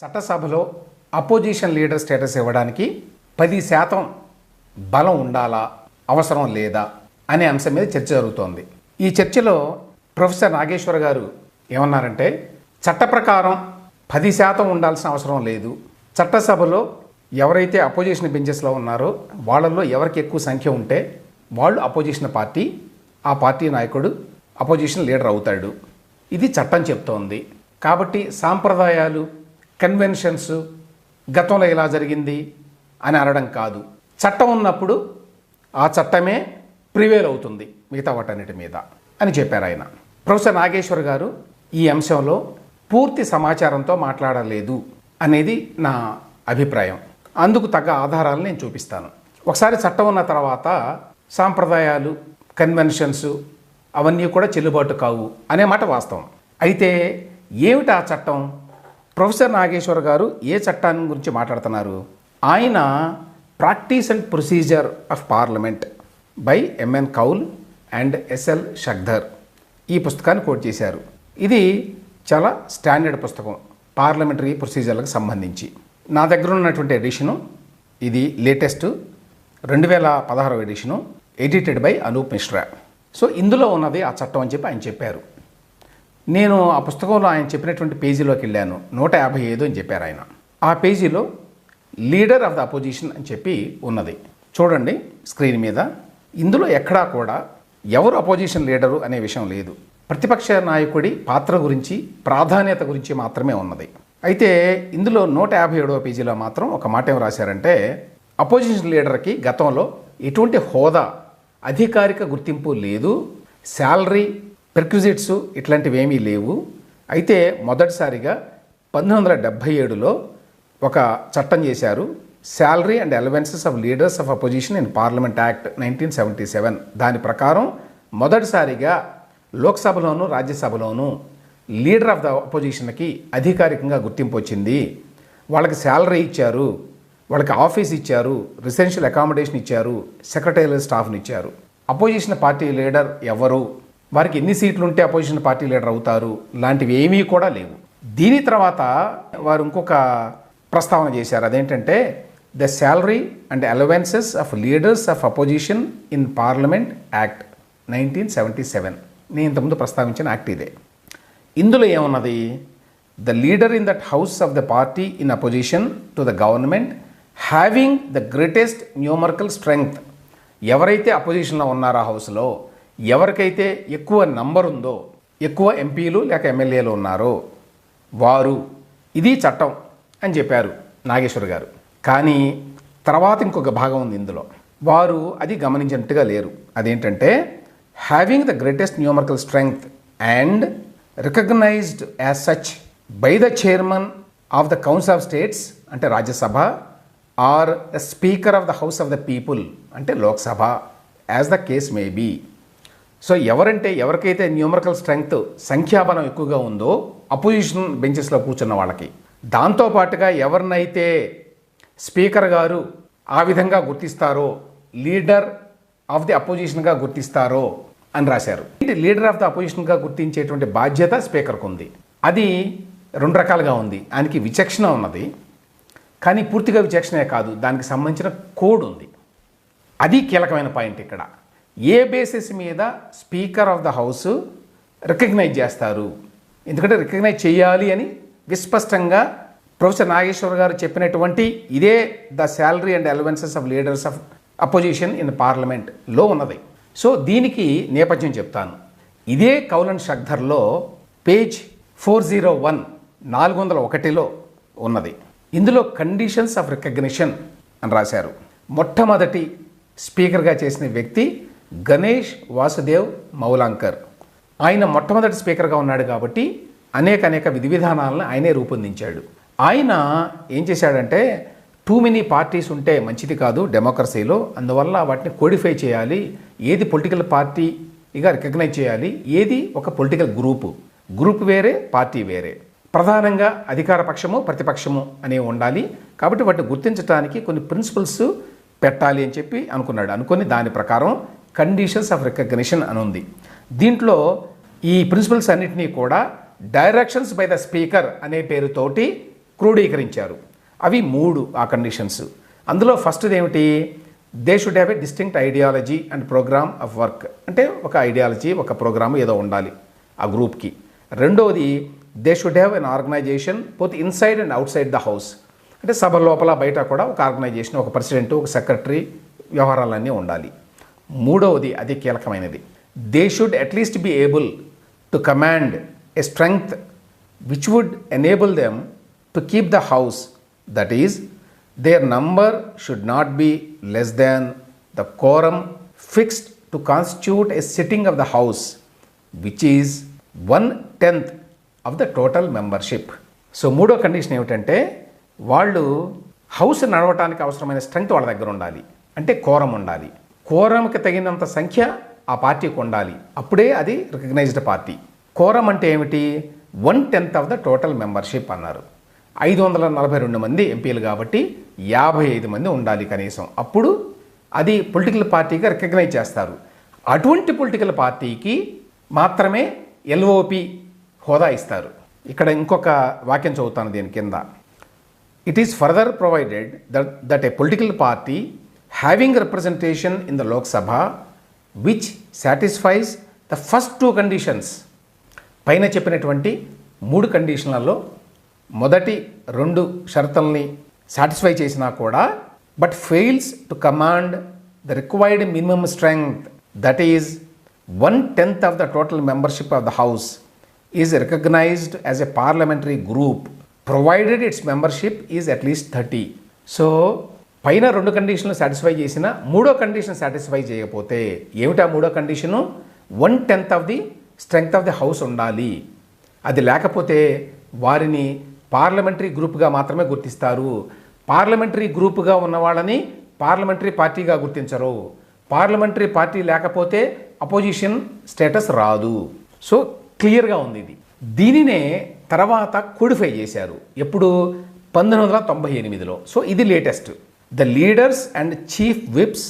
చట్టసభలో opposition leader status ఇవ్వడానికి 10% బలం ఉండాలా, అవసరం లేదా అనే అంశం మీద చర్చ జరుగుతోంది. ఈ చర్చలో ప్రొఫెసర్ నాగేశ్వర్ గారు ఏమన్నారంటే, చట్ట ప్రకారం 10% ఉండాల్సిన అవసరం లేదు. చట్టసభలో ఎవరైతే అపోజిషన్ బెంచెస్లో ఉన్నారో వాళ్ళల్లో ఎవరికి ఎక్కువ సంఖ్య ఉంటే వాళ్ళు అపోజిషన్ పార్టీ, ఆ పార్టీ నాయకుడు అపోజిషన్ లీడర్ అవుతాడు. ఇది చట్టం చెప్తోంది. కాబట్టి సాంప్రదాయాలు, కన్వెన్షన్స్ గతంలో ఇలా జరిగింది అని అనడం కాదు. చట్టం ఉన్నప్పుడు ఆ చట్టమే ప్రివేల్ అవుతుంది మిగతా వాటన్నిటి మీద అని చెప్పారు ఆయన. ప్రొఫెసర్ నాగేశ్వర్ గారు ఈ అంశంలో పూర్తి సమాచారంతో మాట్లాడలేదు అనేది నా అభిప్రాయం. అందుకు తగ్గ ఆధారాలు నేను చూపిస్తాను. ఒకసారి చట్టం ఉన్న తర్వాత సాంప్రదాయాలు, కన్వెన్షన్స్ అవన్నీ కూడా చెల్లుబాటు కావు అనే మాట వాస్తవం. అయితే ఏమిటి ఆ చట్టం? ప్రొఫెసర్ నాగేశ్వర్ గారు ఏ చట్టాన్ని గురించి మాట్లాడుతున్నారు? ఆయన practice and procedure of parliament by MN Kaul and SL Shakdher ఈ పుస్తకాన్ని కోట్ చేశారు. ఇది చాలా స్టాండర్డ్ పుస్తకం పార్లమెంటరీ ప్రొసీజర్లకు సంబంధించి. నా దగ్గర ఉన్నటువంటి ఎడిషను ఇది latest 2016 edition, edited by Anoop Mishra. So ఇందులో ఉన్నది ఆ చట్టం అని చెప్పి ఆయన చెప్పారు. నేను ఆ పుస్తకంలో ఆయన చెప్పినటువంటి పేజీలోకి వెళ్ళాను. 155 అని చెప్పారు ఆయన. ఆ పేజీలో లీడర్ ఆఫ్ ద అపోజిషన్ అని చెప్పి ఉన్నది. చూడండి స్క్రీన్ మీద. ఇందులో ఎక్కడా కూడా ఎవరు అపోజిషన్ లీడరు అనే విషయం లేదు. ప్రతిపక్ష నాయకుడి పాత్ర గురించి, ప్రాధాన్యత గురించి మాత్రమే ఉన్నది. అయితే ఇందులో 157వ పేజీలో మాత్రం ఒక మాట ఏం రాశారంటే, అపోజిషన్ లీడర్కి గతంలో ఎటువంటి హోదా, అధికారిక గుర్తింపు లేదు, శాలరీ, పెర్క్విజిట్స్ ఇట్లాంటివి ఏమీ లేవు. అయితే మొదటిసారిగా 1977లో ఒక చట్టం చేశారు, salary and allowances of leaders of opposition in parliament act 1977. దాని ప్రకారం మొదటిసారిగా లోక్సభలోను, రాజ్యసభలోను లీడర్ ఆఫ్ ద అపోజిషన్కి అధికారికంగా గుర్తింపు వచ్చింది. వాళ్ళకి శాలరీ ఇచ్చారు, వాళ్ళకి ఆఫీస్ ఇచ్చారు, రెసిడెన్షియల్ అకామిడేషన్ ఇచ్చారు, సెక్రటేరియల్ స్టాఫ్ని ఇచ్చారు. అపోజిషన్ పార్టీ లీడర్ ఎవరు, వారికి ఎన్ని సీట్లు ఉంటే అపోజిషన్ పార్టీ లీడర్ అవుతారు, లాంటివి ఏమీ కూడా లేవు. దీని తర్వాత వారు ఇంకొక ప్రస్తావన చేశారు. అదేంటంటే, the salary and allowances of leaders of opposition in parliament act 1977. నేను ఇంతకుముందు ప్రస్తావించిన యాక్ట్ ఇదే. ఇందులో ఏమున్నది? The leader in that house of the party in opposition to the government having the greatest numerical strength. ఎవరైతే అపోజిషన్లో ఉన్నారో హౌస్లో, ఎవరికైతే ఎక్కువ నంబర్ ఉందో, ఎక్కువ ఎంపీలు లేక ఎమ్మెల్యేలు ఉన్నారో వారు, ఇది చట్టం అని చెప్పారు నాగేశ్వర్ గారు. కానీ తర్వాత ఇంకొక భాగం ఉంది ఇందులో, వారు అది గమనించినట్టుగా లేరు. అదేంటంటే, having the greatest numerical strength and recognised as such by the chairman of the council of states అంటే Rajya Sabha, or the speaker of the house of the people అంటే Lok Sabha, as the case may be. So ఎవరికైతే numerical strength, సంఖ్యాబలం ఎక్కువగా ఉందో opposition బెంచెస్లో కూర్చున్న వాళ్ళకి, దాంతోపాటుగా ఎవరినైతే స్పీకర్ గారు ఆ విధంగా గుర్తిస్తారో, లీడర్ ఆఫ్ ది అపోజిషన్గా గుర్తిస్తారో అని రాశారు. లీడర్ ఆఫ్ ద అపోజిషన్గా గుర్తించేటువంటి బాధ్యత స్పీకర్కు ఉంది. అది 2 రకాలుగా ఉంది. ఆయనకి విచక్షణ ఉన్నది, కానీ పూర్తిగా విచక్షణే కాదు, దానికి సంబంధించిన కోడ్ ఉంది. అది కీలకమైన పాయింట్ ఇక్కడ. ఏ బేసిస్ మీద speaker of the house recognise చేస్తారు? ఎందుకంటే రికగ్నైజ్ చేయాలి అని విస్పష్టంగా ప్రొఫెసర్ నాగేశ్వర్ గారు చెప్పినటువంటి ఇదే the salary and allowances of leaders of opposition in పార్లమెంట్లో ఉన్నది. సో దీనికి నేపథ్యం చెప్తాను. ఇదే కౌల్ అండ్ షగ్ధర్లో పేజ్ 401 401లో ఉన్నది. ఇందులో కండిషన్స్ ఆఫ్ రికగ్నిషన్ అని రాశారు. మొట్టమొదటి స్పీకర్గా చేసిన వ్యక్తి గణేష్ వాసుదేవ్ మౌలాంకర్. ఆయన మొట్టమొదటి స్పీకర్గా ఉన్నాడు కాబట్టి అనేక విధి విధానాలను ఆయనే రూపొందించాడు. ఆయన ఏం చేశాడంటే, టూ మెనీ పార్టీస్ ఉంటే మంచిది కాదు డెమోక్రసీలో, అందువల్ల వాటిని కోడిఫై చేయాలి, ఏది పొలిటికల్ పార్టీగా రికగ్నైజ్ చేయాలి, ఏది ఒక పొలిటికల్ గ్రూప్ వేరే, పార్టీ వేరే, ప్రధానంగా అధికార పక్షము, ప్రతిపక్షము అనేవి ఉండాలి. కాబట్టి వాటిని గుర్తించడానికి కొన్ని ప్రిన్సిపల్స్ పెట్టాలి అని చెప్పి అనుకుని దాని ప్రకారం కండిషన్స్ ఆఫ్ రికగ్నిషన్ అని ఉంది. దీంట్లో ఈ ప్రిన్సిపల్స్ అన్నింటినీ కూడా డైరెక్షన్స్ బై ద స్పీకర్ అనే పేరుతోటి క్రోడీకరించారు. అవి 3 ఆ కండిషన్స్. అందులో ఫస్ట్ది ఏమిటి? They should have a distinct ideology and program of work. అంటే ఒక ఐడియాలజీ, ఒక ప్రోగ్రామ్ ఏదో ఉండాలి ఆ గ్రూప్కి. రెండవది they should have an organisation both inside and outside the house. అంటే సభ లోపల బయట కూడా ఒక ఆర్గనైజేషన్, ఒక ప్రెసిడెంట్, ఒక సెక్రటరీ, వ్యవహారాలన్నీ ఉండాలి. మూడవది అతి కీలకమైనది, they should at least be able to command a strength which would enable them to keep the house. That is their number should not be less than the quorum fixed to constitute a sitting of the house, which is 1/10 of the total membership. So మూడో condition ఏమిటంటే వాళ్ళు house నడవటానికి అవసరమైన strength వాళ్ళ దగ్గర ఉండాలి. అంటే quorum ఉండాలి. కోరంకి తగినంత సంఖ్య ఆ పార్టీకి ఉండాలి. అప్పుడే అది రికగ్నైజ్డ్ పార్టీ. కోరం అంటే ఏమిటి? 1/10 ఆఫ్ ద టోటల్ మెంబర్షిప్ అన్నారు. 542 మంది ఎంపీలు కాబట్టి 55 మంది ఉండాలి కనీసం. అప్పుడు అది పొలిటికల్ పార్టీగా రికగ్నైజ్ చేస్తారు. అటువంటి పొలిటికల్ పార్టీకి మాత్రమే ఎల్ఓపి హోదా ఇస్తారు. ఇక్కడ ఇంకొక వాక్యం చదువుతాను దీని కింద. It is further provided that A political party having representation in the Lok Sabha which satisfies the first 2 conditions. పైన చెప్పినటువంటి 3 కండిషన్లలో మొదటి 2 షరతుల్ని సాటిస్ఫై చేసినా కూడా but fails to command the required minimum strength, that is 1/10 of the total membership of the house is recognised as a parliamentary group provided its membership is at least 30. So పైన 2 కండిషన్లు satisfy చేసిన 3వ condition satisfy చేయకపోతే ఏమిటా 3వ condition? 1/10 of the strength of the house ఉండాలి. అది లేకపోతే వారిని పార్లమెంటరీ గ్రూప్గా మాత్రమే గుర్తిస్తారు. పార్లమెంటరీ గ్రూప్గా ఉన్న వాళ్ళని పార్లమెంటరీ పార్టీగా గుర్తించరు. పార్లమెంటరీ పార్టీ లేకపోతే అపోజిషన్ స్టేటస్ రాదు. సో క్లియర్గా ఉంది ఇది. దీనినే తర్వాత కోడిఫై చేశారు. ఎప్పుడు? 1998లో. సో ఇది latest. The leaders and chief whips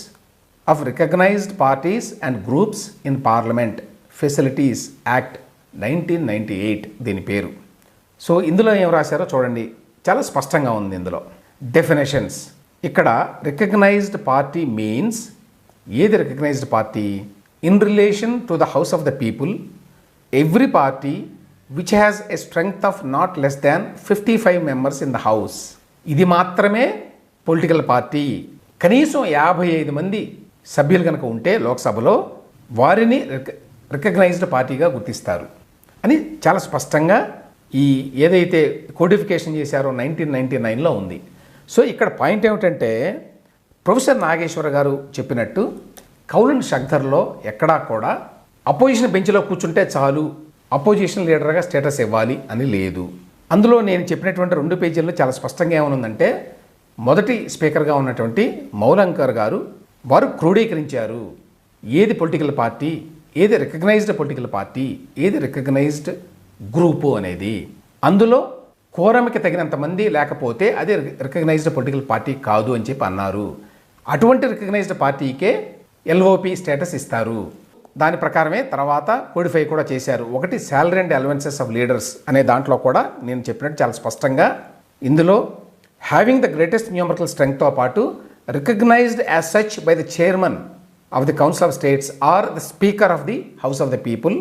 of recognised parties and groups in parliament facilities act 1998 దీని పేరు. సో ఇందులో ఏం రాశారో చూడండి, చాలా స్పష్టంగా ఉంది ఇందులో. డెఫినేషన్స్. ఇక్కడ రికగ్నైజ్డ్ పార్టీ మీన్స్, ఏది recognised party? In relation to the house of the people, every party which has a strength of not less than 55 members in the house. ఇది మాత్రమే పొలిటికల్ పార్టీ. కనీసం 55 మంది సభ్యులు కనుక ఉంటే లోక్సభలో వారిని రికగ్నైజ్డ్ పార్టీగా గుర్తిస్తారు అని చాలా స్పష్టంగా ఈ ఏదైతే కోడిఫికేషన్ చేశారో 1999లో ఉంది. సో ఇక్కడ పాయింట్ ఏమిటంటే ప్రొఫెసర్ నాగేశ్వర గారు చెప్పినట్టు కౌలన్ షగ్దర్లో ఎక్కడా కూడా అపోజిషన్ బెంచ్లో కూర్చుంటే చాలు అపోజిషన్ లీడర్గా స్టేటస్ ఇవ్వాలి అని లేదు. అందులో నేను చెప్పినటువంటి 2 పేజీల్లో చాలా స్పష్టంగా ఏమనుందంటే మొదటి స్పీకర్గా ఉన్నటువంటి మౌలంకర్ గారు వారు క్రోడీకరించారు ఏది పొలిటికల్ పార్టీ, ఏది రికగ్నైజ్డ్ పొలిటికల్ పార్టీ, ఏది రికగ్నైజ్డ్ గ్రూపు అనేది. అందులో కోరంకి తగినంత మంది లేకపోతే అది రికగ్నైజ్డ్ పొలిటికల్ పార్టీ కాదు అని చెప్పి అన్నారు. అటువంటి రికగ్నైజ్డ్ పార్టీకే ఎల్ఓపి స్టేటస్ ఇస్తారు. దాని ప్రకారమే తర్వాత కోడిఫై కూడా చేశారు. ఒకటి salary and allowances of leaders అనే దాంట్లో కూడా నేను చెప్పినట్టు చాలా స్పష్టంగా ఇందులో హ్యావింగ్ ద గ్రేటెస్ట్ న్యూమరికల్ స్ట్రెంగ్త్తో పాటు recognised as such by the chairman of the council of states or the speaker of the house of the people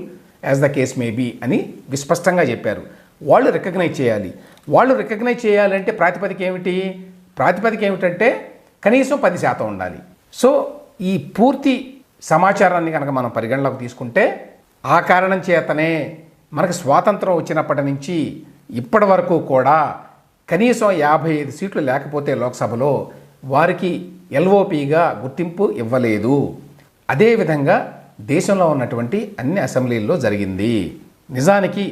as the case may be అని విస్పష్టంగా చెప్పారు. వాళ్ళు రికగ్నైజ్ చేయాలి. వాళ్ళు రికగ్నైజ్ చేయాలంటే ప్రాతిపదిక ఏమిటి? ప్రాతిపదిక ఏమిటంటే కనీసం 10% ఉండాలి. సో ఈ పూర్తి సమాచారాన్ని కనుక మనం పరిగణలోకి తీసుకుంటే ఆ కారణం చేతనే మనకు స్వాతంత్రం వచ్చినప్పటి నుంచి ఇప్పటి వరకు కూడా కనీసం 55 సీట్లు లేకపోతే లోక్సభలో వారికి ఎల్ఓపిగా గుర్తింపు ఇవ్వలేదు. అదేవిధంగా దేశంలో ఉన్నటువంటి అన్ని అసెంబ్లీల్లో జరిగింది. నిజానికి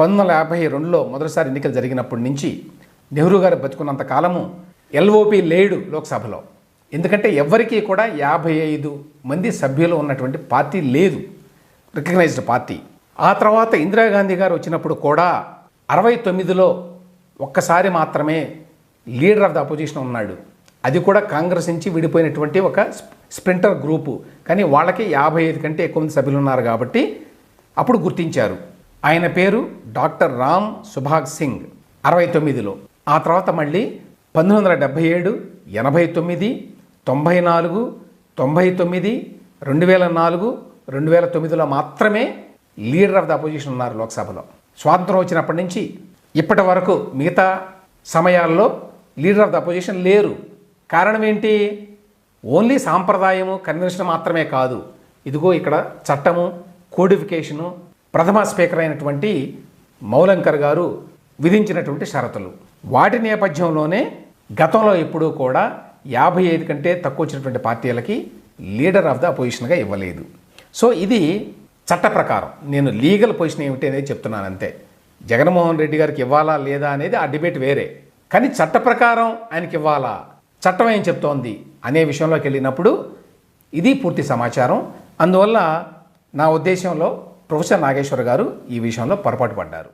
1952లో మొదటిసారి ఎన్నికలు జరిగినప్పటి నుంచి నెహ్రూ గారు బతుకున్నంత కాలము ఎల్ఓపి లేడు లోక్సభలో. ఎందుకంటే ఎవరికీ కూడా 55 మంది సభ్యులు ఉన్నటువంటి పార్టీ లేదు, రికగ్నైజ్డ్ పార్టీ. ఆ తర్వాత ఇందిరాగాంధీ గారు వచ్చినప్పుడు కూడా 69లో ఒక్కసారి మాత్రమే లీడర్ ఆఫ్ ద అపోజిషన్ ఉన్నాడు. అది కూడా కాంగ్రెస్ నుంచి విడిపోయినటువంటి ఒక స్ప్రింటర్ గ్రూపు. కానీ వాళ్ళకి 55 కంటే ఎక్కువ మంది సభ్యులు ఉన్నారు కాబట్టి అప్పుడు గుర్తించారు. ఆయన పేరు డాక్టర్ రామ్ సుభాగ్ సింగ్ 69లో. ఆ తర్వాత మళ్ళీ 1977, 89, 94, 99, 2004, 2009లో మాత్రమే లీడర్ ఆఫ్ ద అపోజిషన్ ఉన్నారు లోక్సభలో. స్వాతంత్రం వచ్చినప్పటి నుంచి ఇప్పటి వరకు మిగతా సమయాల్లో లీడర్ ఆఫ్ ద అపోజిషన్ లేరు. కారణం ఏంటి? ఓన్లీ సాంప్రదాయము, కన్వెన్షన్ మాత్రమే కాదు, ఇదిగో ఇక్కడ చట్టము, కోడిఫికేషను, ప్రథమ స్పీకర్ అయినటువంటి మౌలంకర్ గారు విధించినటువంటి షరతులు, వాటి నేపథ్యంలోనే గతంలో ఎప్పుడూ కూడా 55 కంటే తక్కువ వచ్చినటువంటి పార్టీలకి లీడర్ ఆఫ్ ద అపోజిషన్గా ఇవ్వలేదు. సో ఇది చట్ట ప్రకారం, నేను లీగల్ పొజిషన్ ఏమిటి అనేది చెప్తున్నాను అంతే. జగన్మోహన్ రెడ్డి గారికి ఇవ్వాలా లేదా అనేది ఆ డిబేట్ వేరే. కానీ చట్ట ప్రకారం ఆయనకి ఇవ్వాలా, చట్టం ఏం చెప్తోంది అనే విషయంలోకి వెళ్ళినప్పుడు ఇది పూర్తి సమాచారం. అందువల్ల నా ఉద్దేశంలో ప్రొఫెసర్ నాగేశ్వర్ గారు ఈ విషయంలో పొరపాటు పడ్డారు.